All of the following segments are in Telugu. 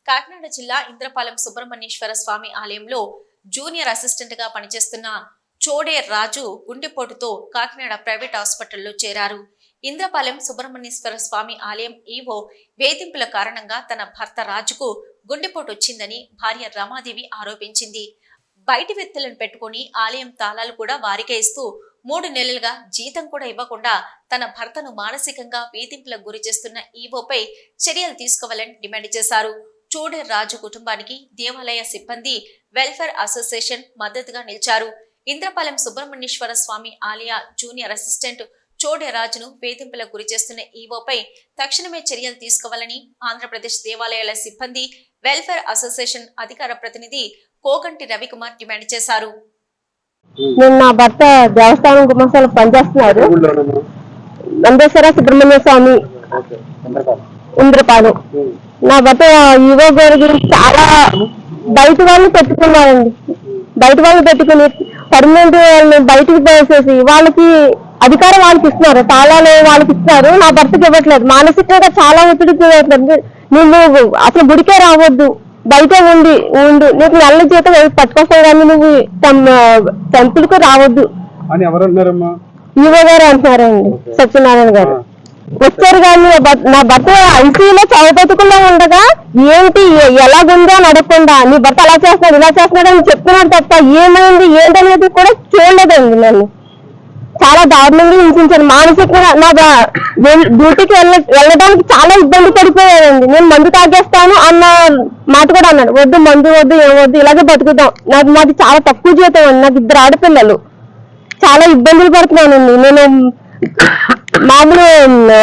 కాకినాడ జిల్లా ఇంద్రపాలెం సుబ్రహ్మణ్యేశ్వర స్వామి ఆలయంలో జూనియర్ అసిస్టెంట్ గా పనిచేస్తున్న చోడే రాజు గుండెపోటుతో కాకినాడ ప్రైవేట్ హాస్పిటల్లో చేరారు. ఇంద్రపాలెం సుబ్రహ్మణ్యేశ్వర స్వామి ఆలయం ఈవో వేధింపుల కారణంగా తన భర్త రాజుకు గుండెపోటు వచ్చిందని భార్య రమాదేవి ఆరోపించింది. బయటి వ్యక్తులను పెట్టుకుని ఆలయం తాళాలు కూడా వారికే ఇస్తూ 3 నెలలుగా జీతం కూడా ఇవ్వకుండా తన భర్తను మానసికంగా వేధింపులకు గురి చేస్తున్న ఈవోపై చర్యలు తీసుకోవాలని డిమాండ్ చేశారు. చోడే రాజు కుటుంబానికి దేవాలయ సిబ్బంది వెల్ఫేర్ అసోసియేషన్ మద్దతుగా నిలిచారు. ఇంద్రపాలెం సుబ్రహ్మణ్యేశ్వర స్వామి ఆలయ జూనియర్ అసిస్టెంట్ చోడే రాజును వేధింపులకు గురి చేస్తున్న ఈవోపై తక్షణమే చర్యలు తీసుకోవాలని ఆంధ్రప్రదేశ్ దేవాలయాల సిబ్బంది వెల్ఫేర్ అసోసియేషన్ అధికార ప్రతినిధి కోగంటి రవికుమార్ డిమాండ్ చేశారు. నేను నా భర్త దేవస్థానం గుమస్తాలో పనిచేస్తున్నారు. నందేశ్వర సుబ్రహ్మణ్య స్వామి ఇంద్రపాలెం. నా భర్త ఈవో గారి గురించి చాలా బయట వాళ్ళు పెట్టుకున్నారండి. బయట వాళ్ళు పెట్టుకుని పర్మనెంట్ వాళ్ళని బయటకు వేసేసి వాళ్ళకి అధికారం వాళ్ళకి ఇస్తున్నారు, తాళాలు వాళ్ళకి ఇస్తున్నారు. నా భర్తకి ఇవ్వట్లేదు. మానసికంగా చాలా ఒత్తిడికి ఇవ్వట్లేదు. నువ్వు అసలు గుడికే రావద్దు, బయట ఉండి నీకు నెల జీతం పట్టుకొస్తావు కానీ నువ్వు టెంపుల్కి రావద్దు అని ఎవరు అంటున్నారమ్మా? ఈవో గారు అంటున్నారండి, సత్యనారాయణ గారు. వచ్చారు కానీ నా భర్త ఐసీయూలో చావు బతుకుల్లో ఉండగా ఏంటి ఎలాగుందో అని అడగకుండా నీ భర్త అలా చేస్తున్నాడు ఇలా చేస్తున్నాడు అని చెప్తున్నాడు తప్ప ఏమైంది ఏంటనేది కూడా చూడలేదండి. నన్ను చాలా దారుణంగా హింసించాను. మానసికంగా నా డ్యూటీకి వెళ్ళడానికి చాలా ఇబ్బంది పడిపోయానండి. నేను మందు తాగేస్తాను అన్న మాట కూడా అన్నాడు. వద్దు మందు వద్దు ఏం వద్దు, ఇలాగే బతుకుతాం. నాది చాలా తక్కువ జీతం అండి. నాకు 2 ఆడపిల్లలు. చాలా ఇబ్బందులు పడుతున్నానండి. నేను మామూలు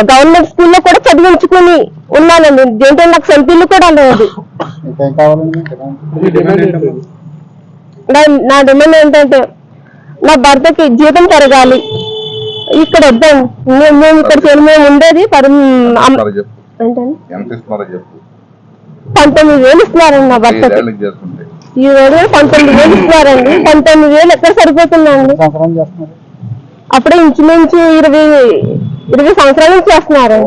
గవర్నమెంట్ స్కూల్లో కూడా చదివించుకుని ఉన్నానండి. దేంట్లో నాకు సెంపీలు కూడా లేదు. నా డిమాండ్ ఏంటంటే నా భర్తకి జీతం పెరగాలి. ఇక్కడ వద్దండి, మేము ఇక్కడ మేము ఉండేది 19,000 ఇస్తున్నారండి నా భర్తకి. ఈ రోజు 19,000 ఇస్తున్నారండి. 19,000 ఎక్కడ సరిపోతుందండి? అప్పుడే ఇంచుమించు 20 సంవత్సరాల నుంచి చేస్తున్నారు.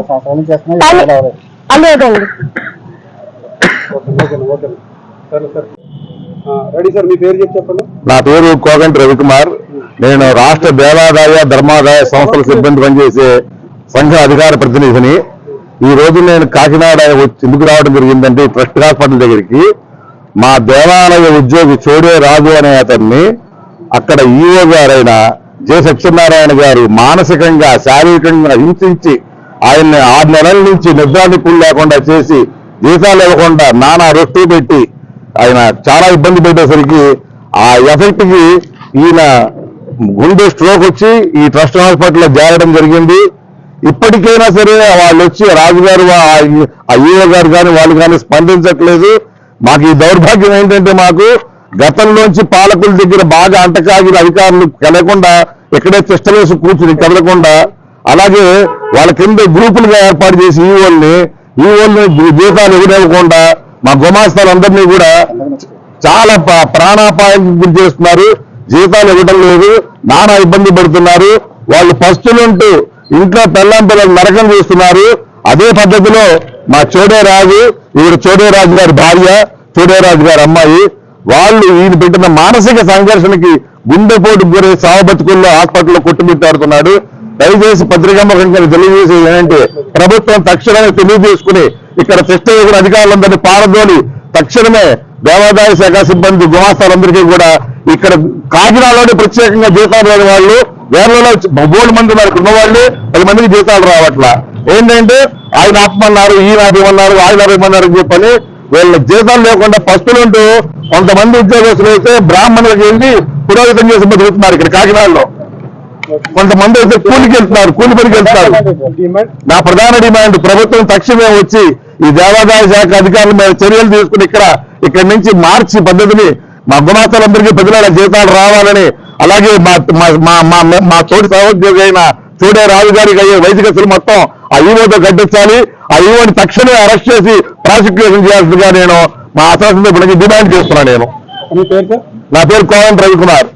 లేదండి. నా పేరు కోగంటి రవికుమార్. నేను రాష్ట్ర దేవాదాయ ధర్మాదాయ సంస్థల సిబ్బంది పనిచేసే సంఘ అధికార ప్రతినిధిని. ఈ రోజు నేను కాకినాడ ఎందుకు రావడం జరిగిందంటే ట్రస్ట్ హాస్పిటల్ దగ్గరికి మా దేవాలయ ఉద్యోగి చోడే రాజు అనే అతన్ని అక్కడ ఈఓ గారైన జె సత్యనారాయణ గారు మానసికంగా శారీరకంగా హింసించి ఆయన్ని 6 నెలల నుంచి నిద్రానికులు లేకుండా చేసి జీతాలు ఇవ్వకుండా నానా రొట్టు పెట్టి ఆయన చాలా ఇబ్బంది పెట్టేసరికి ఆ ఎఫెక్ట్ కి ఈయన గుండె స్ట్రోక్ వచ్చి ఈ ట్రస్ట్ హాస్పిటల్లో చేరడం జరిగింది. ఇప్పటికైనా సరే వాళ్ళు వచ్చి రాజుగారు ఆ ఈఓ గారు కానీ వాళ్ళు కానీ స్పందించట్లేదు. మాకు ఈ దౌర్భాగ్యం ఏంటంటే మాకు గతంలోంచి పాలకుల దగ్గర బాగా అంటకాగిన అధికారులు కలగకుండా ఎక్కడే తిష్టలేసి కూర్చుని కదలకుండా అలాగే వాళ్ళ కింద గ్రూపులుగా ఏర్పాటు చేసి ఈఓల్ని జీతాలు ఎదురవ్వకుండా మా గుమాస్తాలందరినీ కూడా చాలా ప్రాణాపాయానికి గురి చేస్తున్నారు. జీతాలు ఇవ్వడం లేదు, నానా ఇబ్బంది పడుతున్నారు. వాళ్ళు పస్తులుంటూ ఇంట్లో పిల్లలు నరకం చేస్తున్నారు. అదే పద్ధతిలో మా చోడే రాజు, ఈవిడ చోడే రాజు గారి భార్య, చోడే రాజు గారి అమ్మాయి, వాళ్ళు ఈయన పెట్టిన మానసిక సంఘర్షణకి గుండెపోటు గురై సావబతుకుల్లో హాస్పిటల్లో కొట్టుమిట్టాడుతున్నాడు. దయచేసి పత్రికాముఖంగా తెలియజేసేది ఏంటంటే ప్రభుత్వం తక్షణమే తెలియజేసుకుని ఇక్కడ శిక్షణ అధికారులందరినీ పారదోలి తక్షణమే దేవాదాయ శాఖ సిబ్బంది గుమాస్తాలందరికీ కూడా ఇక్కడ కాకినాడలోనే ప్రత్యేకంగా జీతాలు రాని వాళ్ళు వేర్లలో బోర్డు మంది ఉన్నారు. ఉన్నవాళ్ళు 10 మందికి జీతాలు రావట్లా. ఏంటంటే ఆయన ఆపమన్నారు, ఈయన ఆపమన్నారు, ఆయన ఆపమన్నారు అని చెప్పని వీళ్ళ జీతాలు లేకుండా పస్తులుంటూ కొంతమంది ఉద్యోగస్తులు అయితే బ్రాహ్మణులకు వెళ్ళి పురోహితం చేసి బతుకుతున్నారు. ఇక్కడ కాకినాడలో కొంతమంది అయితే కూలికి వెళ్తున్నారు, కూలి పనికి వెళ్తున్నారు. నా ప్రధాన డిమాండ్ ప్రభుత్వం తక్షణమే వచ్చి ఈ దేవాదాయ శాఖ అధికారుల మీద చర్యలు తీసుకుని ఇక్కడి నుంచి మార్చి పద్ధతిని మా గుమాస్తాలందరికీ 10 నెలల జీతాలు రావాలని, అలాగే మా తోటి సహోద్యోగి అయిన చోడే రాజు గారికి అయ్యే వైద్యస్తులు మొత్తం ఆ ఈవోతో కట్టించాలి. ఆ ఈవోని తక్షణమే అరెస్ట్ చేసి ప్రాసిక్యూషన్ చేయాల్సిందిగా నేను మా అసోసియేషన్ డిమాండ్ చేస్తున్నాను. నా పేరు కోగంటి రవికుమార్.